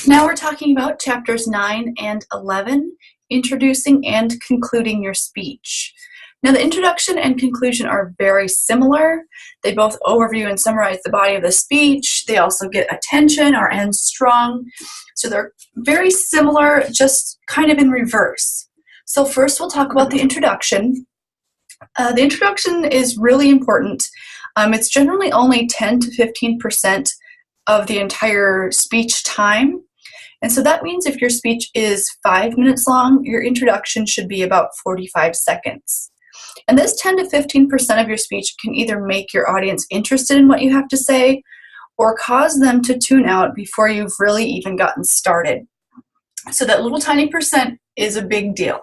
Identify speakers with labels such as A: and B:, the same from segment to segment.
A: Now we're talking about chapters 9 and 11, introducing and concluding your speech. Now the introduction and conclusion are very similar. They both overview and summarize the body of the speech. They also get attention or end strong. So they're very similar, just kind of in reverse. So first we'll talk about the introduction. The introduction is really important. It's generally only 10 to 15% of the entire speech time. And so that means if your speech is 5 minutes long, your introduction should be about 45 seconds. And this 10 to 15% of your speech can either make your audience interested in what you have to say or cause them to tune out before you've really even gotten started. So that little tiny percent is a big deal.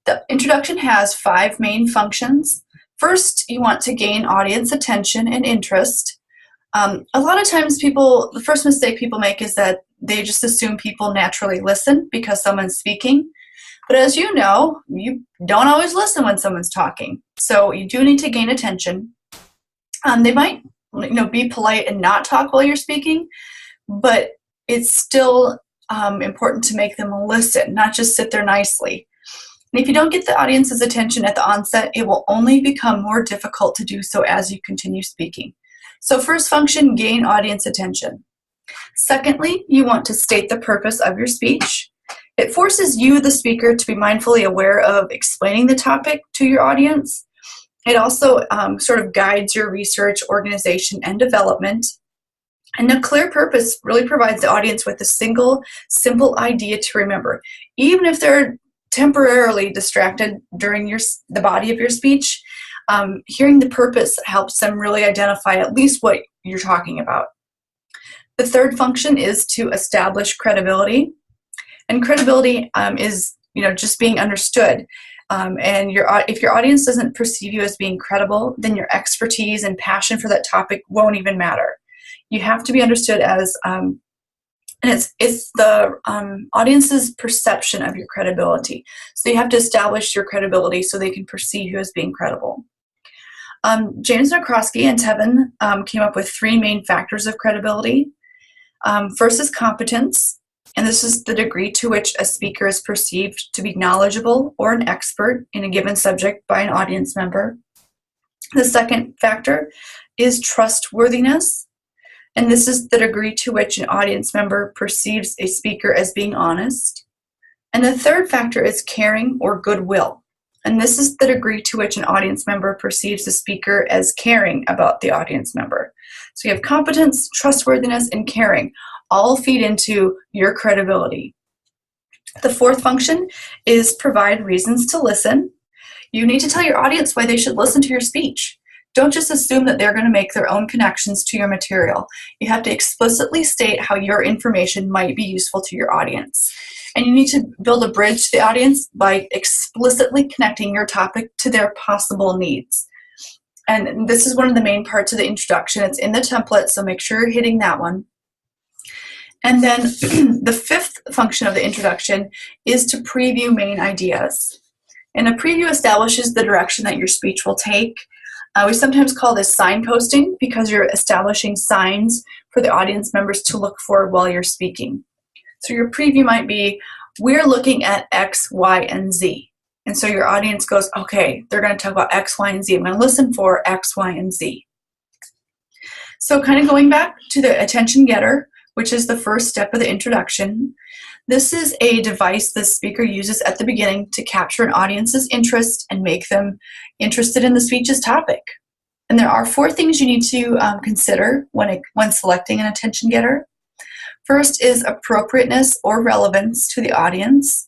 A: The introduction has 5 main functions. First, you want to gain audience attention and interest. A lot of times the first mistake people make is that they just assume people naturally listen because someone's speaking. But as you know, you don't always listen when someone's talking. So you do need to gain attention. They might be polite and not talk while you're speaking, but it's still important to make them listen, not just sit there nicely. And if you don't get the audience's attention at the onset, it will only become more difficult to do so as you continue speaking. So first function, gain audience attention. Secondly, you want to state the purpose of your speech. It forces you, the speaker, to be mindfully aware of explaining the topic to your audience. It also sort of guides your research, organization, and development. And a clear purpose really provides the audience with a single, simple idea to remember. Even if they're temporarily distracted during the body of your speech, hearing the purpose helps them really identify at least what you're talking about. The third function is to establish credibility. And credibility is just being understood. And if your audience doesn't perceive you as being credible, then your expertise and passion for that topic won't even matter. You have to be understood as, and it's the audience's perception of your credibility. So you have to establish your credibility so they can perceive you as being credible. James McCroskey and Tevin came up with 3 main factors of credibility. First is competence, and this is the degree to which a speaker is perceived to be knowledgeable or an expert in a given subject by an audience member. The second factor is trustworthiness, and this is the degree to which an audience member perceives a speaker as being honest. And the third factor is caring or goodwill, and this is the degree to which an audience member perceives the speaker as caring about the audience member. So you have competence, trustworthiness, and caring all feed into your credibility. The fourth function is provide reasons to listen. You need to tell your audience why they should listen to your speech. Don't just assume that they're going to make their own connections to your material. You have to explicitly state how your information might be useful to your audience. And you need to build a bridge to the audience by explicitly connecting your topic to their possible needs. And this is one of the main parts of the introduction. It's in the template, so make sure you're hitting that one. And then the fifth function of the introduction is to preview main ideas. And a preview establishes the direction that your speech will take. We sometimes call this signposting because you're establishing signs for the audience members to look for while you're speaking. So your preview might be, we're looking at X, Y, and Z. And so your audience goes, okay, they're going to talk about X, Y, and Z. I'm going to listen for X, Y, and Z. So kind of going back to the attention getter, which is the first step of the introduction. This is a device the speaker uses at the beginning to capture an audience's interest and make them interested in the speech's topic. And there are 4 things you need to consider when selecting an attention getter. First is appropriateness or relevance to the audience.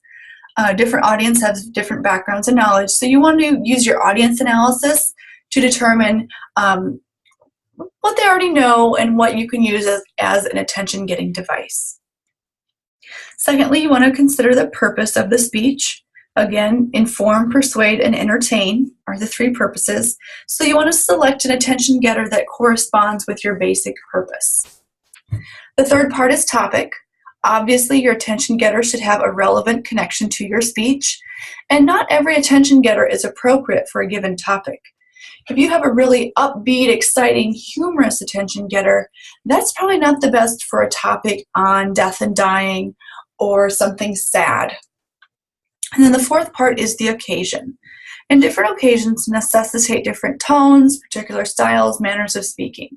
A: Different audience has different backgrounds and knowledge, so you want to use your audience analysis to determine what they already know and what you can use as an attention-getting device. Secondly, you want to consider the purpose of the speech. Again, inform, persuade, and entertain are the 3 purposes. So you want to select an attention getter that corresponds with your basic purpose. The third part is topic. Obviously, your attention getter should have a relevant connection to your speech, and not every attention getter is appropriate for a given topic. If you have a really upbeat, exciting, humorous attention getter, that's probably not the best for a topic on death and dying or something sad. And then the fourth part is the occasion. And different occasions necessitate different tones, particular styles, manners of speaking.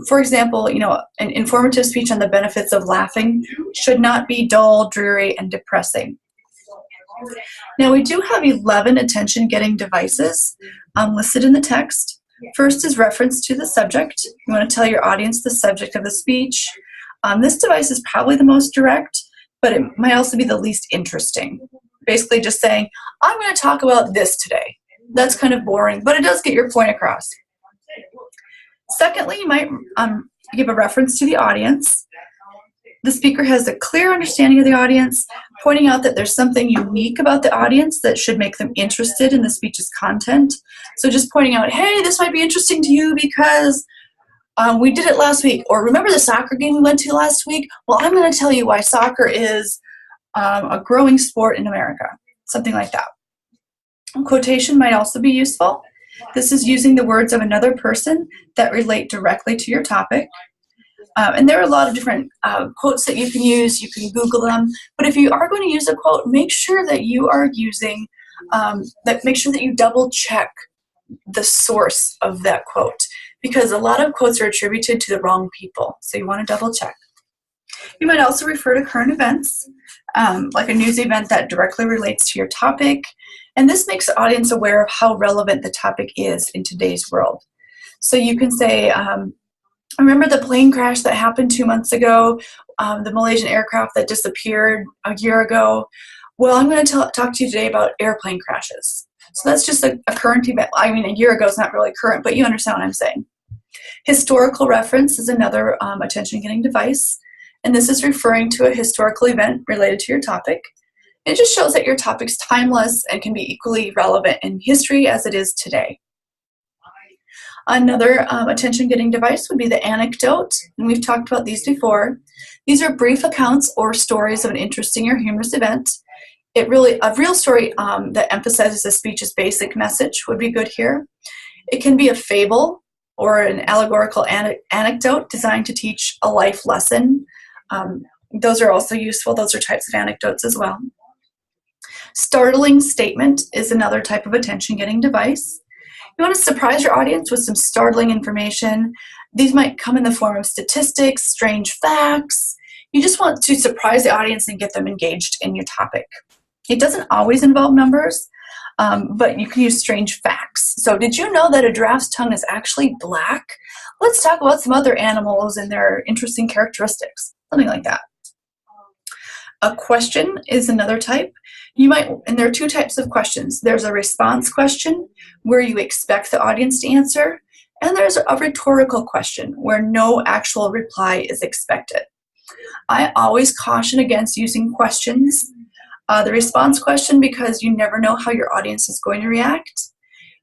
A: For example, an informative speech on the benefits of laughing should not be dull, dreary, and depressing. Now, we do have 11 attention-getting devices listed in the text. First is reference to the subject. You want to tell your audience the subject of the speech. This device is probably the most direct, but it might also be the least interesting. Basically just saying, I'm going to talk about this today. That's kind of boring, but it does get your point across. Secondly, you might give a reference to the audience. The speaker has a clear understanding of the audience, pointing out that there's something unique about the audience that should make them interested in the speech's content. So just pointing out, hey, this might be interesting to you because we did it last week. Or remember the soccer game we went to last week? Well, I'm going to tell you why soccer is a growing sport in America. Something like that. Quotation might also be useful. This is using the words of another person that relate directly to your topic. And there are a lot of different quotes that you can use. You can Google them. But if you are going to use a quote, make sure that you are using, make sure that you double check the source of that quote, because a lot of quotes are attributed to the wrong people. So you want to double check. You might also refer to current events, like a news event that directly relates to your topic. And this makes the audience aware of how relevant the topic is in today's world. So you can say, remember the plane crash that happened 2 months ago, the Malaysian aircraft that disappeared a year ago? Well, I'm going to talk to you today about airplane crashes. So that's just a current event. I mean, a year ago is not really current, but you understand what I'm saying. Historical reference is another attention-getting device. And this is referring to a historical event related to your topic. It just shows that your topic's timeless and can be equally relevant in history as it is today. Another attention-getting device would be the anecdote, and we've talked about these before. These are brief accounts or stories of an interesting or humorous event. A real story that emphasizes the speech's basic message would be good here. It can be a fable or an allegorical anecdote designed to teach a life lesson. Those are also useful. Those are types of anecdotes as well. Startling statement is another type of attention-getting device. You want to surprise your audience with some startling information. These might come in the form of statistics, strange facts. You just want to surprise the audience and get them engaged in your topic. It doesn't always involve numbers, but you can use strange facts. So did you know that a giraffe's tongue is actually black? Let's talk about some other animals and their interesting characteristics. Something like that. A question is another type. And there are two types of questions. There's a response question where you expect the audience to answer, and there's a rhetorical question where no actual reply is expected. I always caution against using questions. The response question because you never know how your audience is going to react,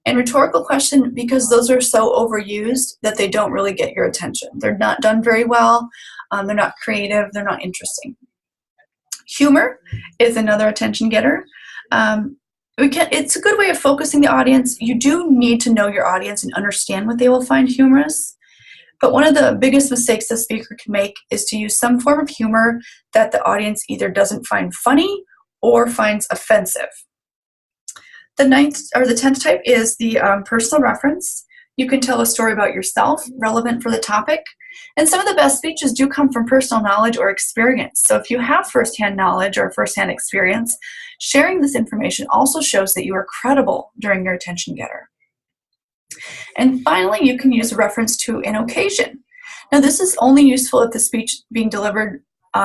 A: and rhetorical question because those are so overused that they don't really get your attention. They're not done very well. They're not creative. They're not interesting. Humor is another attention getter. It's a good way of focusing the audience. You do need to know your audience and understand what they will find humorous. But one of the biggest mistakes a speaker can make is to use some form of humor that the audience either doesn't find funny or finds offensive. The 10th type is the personal reference. You can tell a story about yourself relevant for the topic. And some of the best speeches do come from personal knowledge or experience. So if you have firsthand knowledge or firsthand experience, sharing this information also shows that you are credible during your attention getter. And finally, you can use a reference to an occasion. Now, this is only useful if the speech being delivered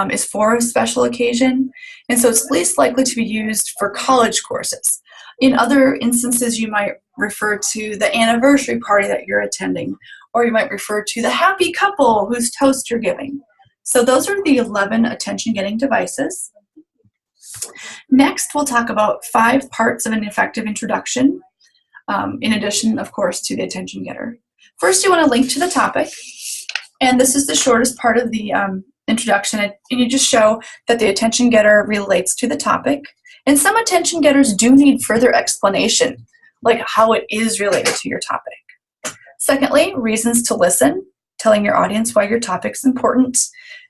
A: is for a special occasion, and so it's least likely to be used for college courses. In other instances, you might refer to the anniversary party that you're attending, or you might refer to the happy couple whose toast you're giving. So those are the 11 attention-getting devices. Next, we'll talk about 5 parts of an effective introduction, in addition, of course, to the attention getter. First, you want to link to the topic, and this is the shortest part of the introduction, and you just show that the attention getter relates to the topic. And some attention getters do need further explanation, like how it is related to your topic. Secondly, reasons to listen, telling your audience why your topic is important,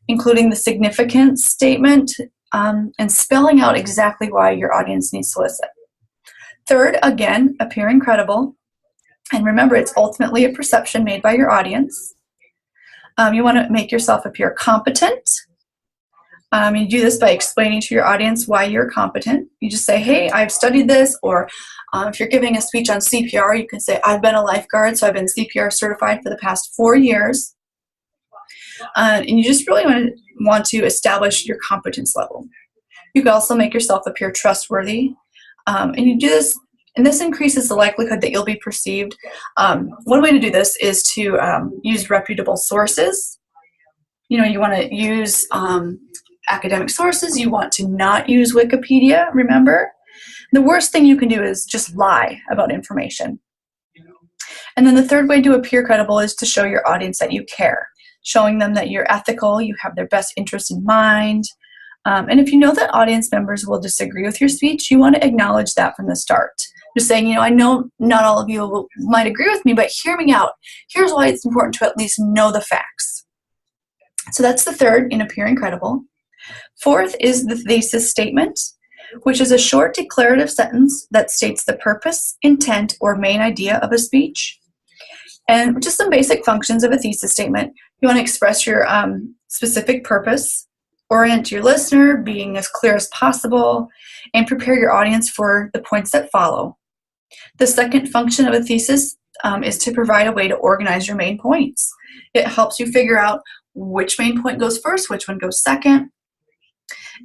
A: including the significance statement, and spelling out exactly why your audience needs to listen. Third, again, appearing credible. And remember, it's ultimately a perception made by your audience. You want to make yourself appear competent. You do this by explaining to your audience why you're competent. You just say, hey, I've studied this, or if you're giving a speech on CPR, you can say, I've been a lifeguard, so I've been CPR certified for the past 4 years. And you just really want to establish your competence level. You can also make yourself appear trustworthy. And you do this, and this increases the likelihood that you'll be perceived. One way to do this is to use reputable sources. You want to use academic sources. You want to not use Wikipedia, remember? The worst thing you can do is just lie about information. And then the third way to appear credible is to show your audience that you care, showing them that you're ethical, you have their best interest in mind. And if you know that audience members will disagree with your speech, you want to acknowledge that from the start. Just saying, I know not all of you might agree with me, but hear me out. Here's why it's important to at least know the facts. So that's the third in appearing credible. Fourth is the thesis statement, which is a short declarative sentence that states the purpose, intent, or main idea of a speech. And just some basic functions of a thesis statement. You want to express your specific purpose, orient your listener, being as clear as possible, and prepare your audience for the points that follow. The second function of a thesis is to provide a way to organize your main points. It helps you figure out which main point goes first, which one goes second.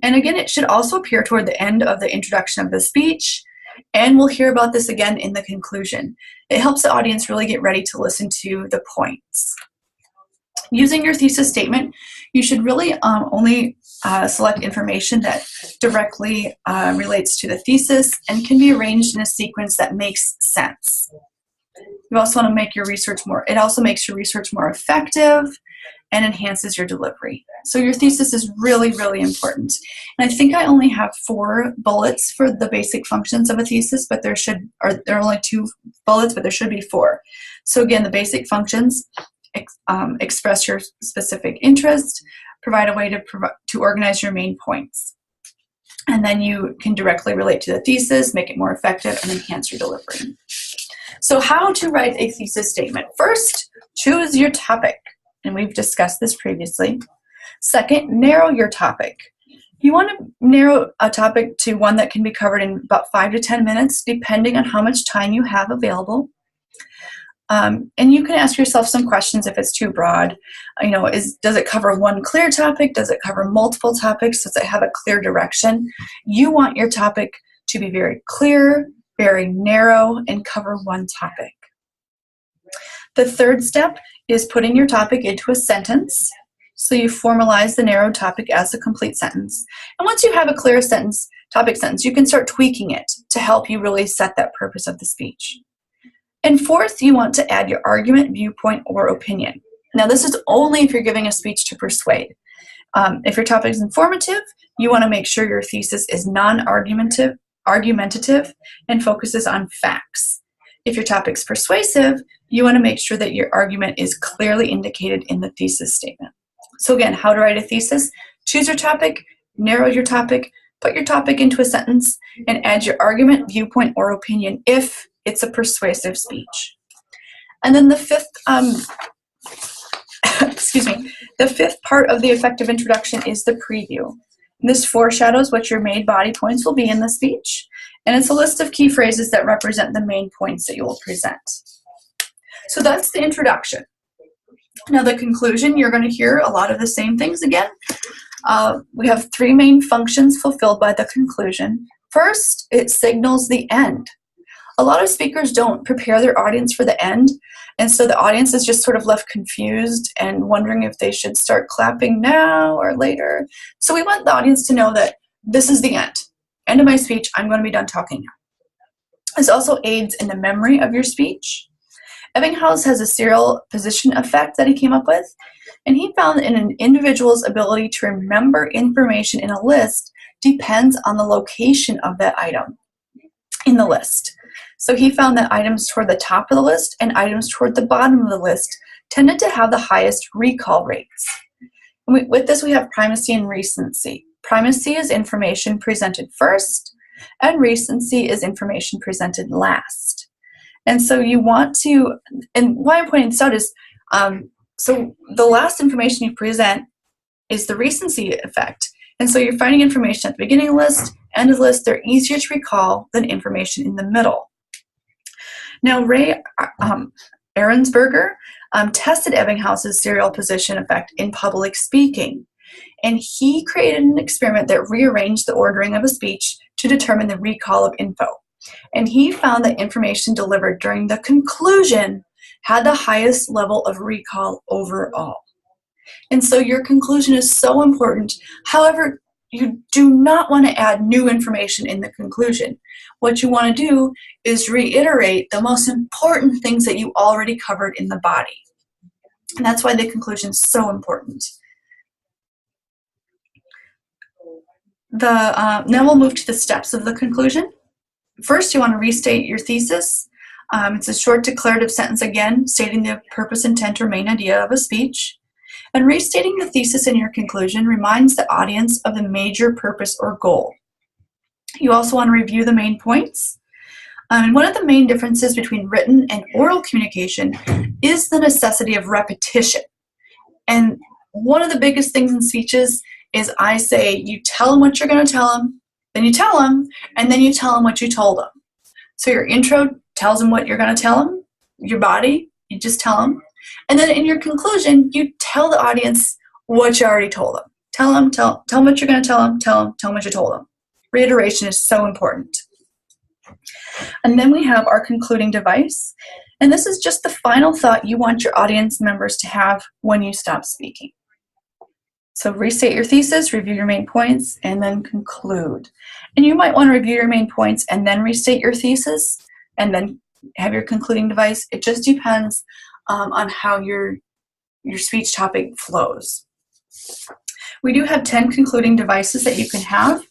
A: And again, it should also appear toward the end of the introduction of the speech, and we'll hear about this again in the conclusion. It helps the audience really get ready to listen to the points. Using your thesis statement, you should really only select information that directly relates to the thesis and can be arranged in a sequence that makes sense. You also want to make your research it also makes your research more effective and enhances your delivery. So your thesis is really, really important. And I think I only have 4 bullets for the basic functions of a thesis, but there are only 2 bullets, but there should be 4. So again, the basic functions: express your specific interest, provide a way to organize your main points. And then you can directly relate to the thesis, make it more effective, and enhance your delivery. So how to write a thesis statement? First, choose your topic. And we've discussed this previously. Second, narrow your topic. You want to narrow a topic to one that can be covered in about 5 to 10 minutes, depending on how much time you have available. And you can ask yourself some questions if it's too broad. Does it cover one clear topic? Does it cover multiple topics? Does it have a clear direction? You want your topic to be very clear, very narrow, and cover one topic. The third step is putting your topic into a sentence. So you formalize the narrowed topic as a complete sentence. And once you have a clear topic sentence, you can start tweaking it to help you really set that purpose of the speech. And fourth, you want to add your argument, viewpoint, or opinion. Now, this is only if you're giving a speech to persuade. If your topic is informative, you want to make sure your thesis is non-argumentative and focuses on facts. If your topic's persuasive, you want to make sure that your argument is clearly indicated in the thesis statement. So again, how to write a thesis: choose your topic, narrow your topic, put your topic into a sentence, and add your argument, viewpoint, or opinion if it's a persuasive speech. And then the fifth, the fifth part of the effective introduction is the preview. And this foreshadows what your main body points will be in the speech, and it's a list of key phrases that represent the main points that you will present. So that's the introduction. Now the conclusion, you're going to hear a lot of the same things again. We have 3 main functions fulfilled by the conclusion. First, it signals the end. A lot of speakers don't prepare their audience for the end, and so the audience is just sort of left confused and wondering if they should start clapping now or later. So we want the audience to know that this is the end. End of my speech, I'm going to be done talking now. This also aids in the memory of your speech. Ebbinghaus has a serial position effect that he came up with, and he found that an individual's ability to remember information in a list depends on the location of that item in the list. So he found that items toward the top of the list and items toward the bottom of the list tended to have the highest recall rates. And with this, we have primacy and recency. Primacy is information presented first, and recency is information presented last. And so you want to, and why I'm pointing this out is, so the last information you present is the recency effect. And so you're finding information at the beginning of the list, end of the list, they're easier to recall than information in the middle. Now, Ray Ahrensberger tested Ebbinghaus's serial position effect in public speaking. And he created an experiment that rearranged the ordering of a speech to determine the recall of info. And he found that information delivered during the conclusion had the highest level of recall overall. And so your conclusion is so important. However, you do not want to add new information in the conclusion. What you want to do is reiterate the most important things that you already covered in the body. And that's why the conclusion is so important. Now we'll move to the steps of the conclusion. First, you want to restate your thesis. It's a short declarative sentence, again, stating the purpose, intent, or main idea of a speech. And restating the thesis in your conclusion reminds the audience of the major purpose or goal. You also want to review the main points. And one of the main differences between written and oral communication is the necessity of repetition. And one of the biggest things in speeches is I say, you tell them what you're going to tell them, then you tell them, and then you tell them what you told them. So your intro tells them what you're going to tell them, your body, you just tell them. And then in your conclusion, you tell the audience what you already told them. Tell them what you're going to tell them what you told them. Reiteration is so important. And then we have our concluding device. And this is just the final thought you want your audience members to have when you stop speaking. So restate your thesis, review your main points, and then conclude. And you might want to review your main points and then restate your thesis, and then have your concluding device. It just depends on how your speech topic flows. We do have 10 concluding devices that you can have,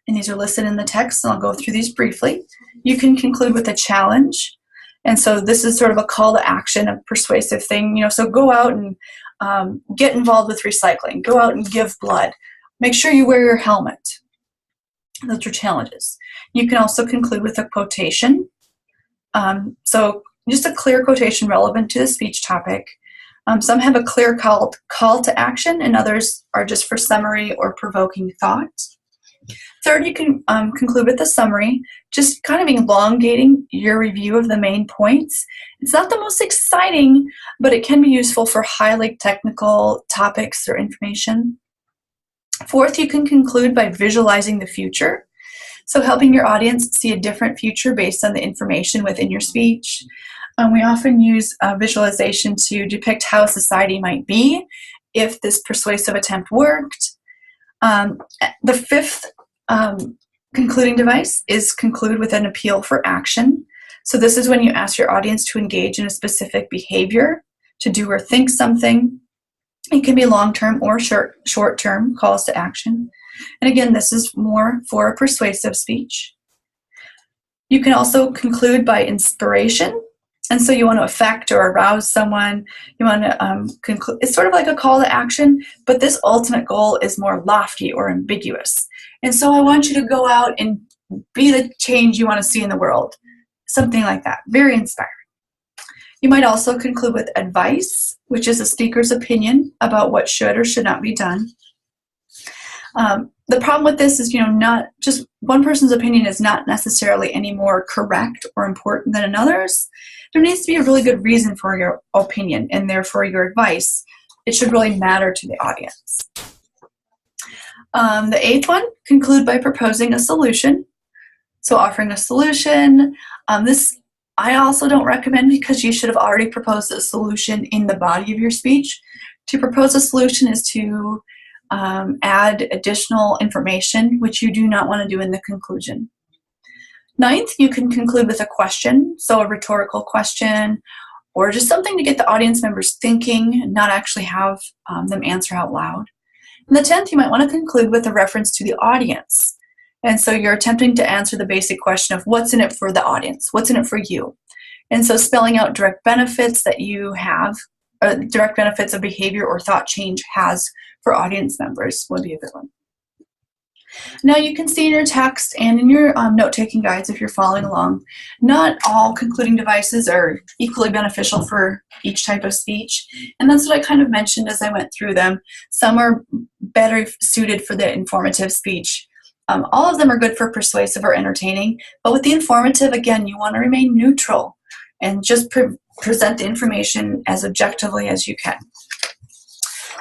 A: and these are listed in the text, and I'll go through these briefly. You can conclude with a challenge, and so this is sort of a call to action, a persuasive thing. So go out and get involved with recycling. Go out and give blood. Make sure you wear your helmet. Those are challenges. You can also conclude with a quotation. So just a clear quotation relevant to the speech topic. Some have a clear call to action, and others are just for summary or provoking thought. Third, you can conclude with a summary, just kind of elongating your review of the main points. It's not the most exciting, but it can be useful for highly technical topics or information. Fourth, you can conclude by visualizing the future. So helping your audience see a different future based on the information within your speech. We often use visualization to depict how society might be if this persuasive attempt worked. The fifth concluding device is conclude with an appeal for action. So this is when you ask your audience to engage in a specific behavior, to do or think something. It can be long-term or short-term calls to action. And again, this is more for a persuasive speech. You can also conclude by inspiration. And so you want to affect or arouse someone. You want to conclude. It's sort of like a call to action, but this ultimate goal is more lofty or ambiguous. And so I want you to go out and be the change you want to see in the world. Something like that. Very inspiring. You might also conclude with advice, which is a speaker's opinion about what should or should not be done. The problem with this is, not just one person's opinion is not necessarily any more correct or important than another's. There needs to be a really good reason for your opinion and therefore your advice. It should really matter to the audience. The eighth one, conclude by proposing a solution. So offering a solution. This I also don't recommend because you should have already proposed a solution in the body of your speech. To propose a solution is to add additional information, which you do not want to do in the conclusion. Ninth, you can conclude with a question, so a rhetorical question, or just something to get the audience members thinking and not actually have them answer out loud. And the 10th, you might want to conclude with a reference to the audience. And so you're attempting to answer the basic question of what's in it for the audience, what's in it for you. And so spelling out direct benefits that you have, direct benefits of behavior or thought change has for audience members would be a good one. Now you can see in your text and in your note-taking guides, if you're following along, not all concluding devices are equally beneficial for each type of speech. And that's what I kind of mentioned as I went through them. Some are better suited for the informative speech. All of them are good for persuasive or entertaining, but with the informative, again, you want to remain neutral and just present the information as objectively as you can.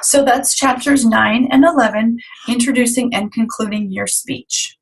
A: So that's chapters 9 and 11, introducing and concluding your speech.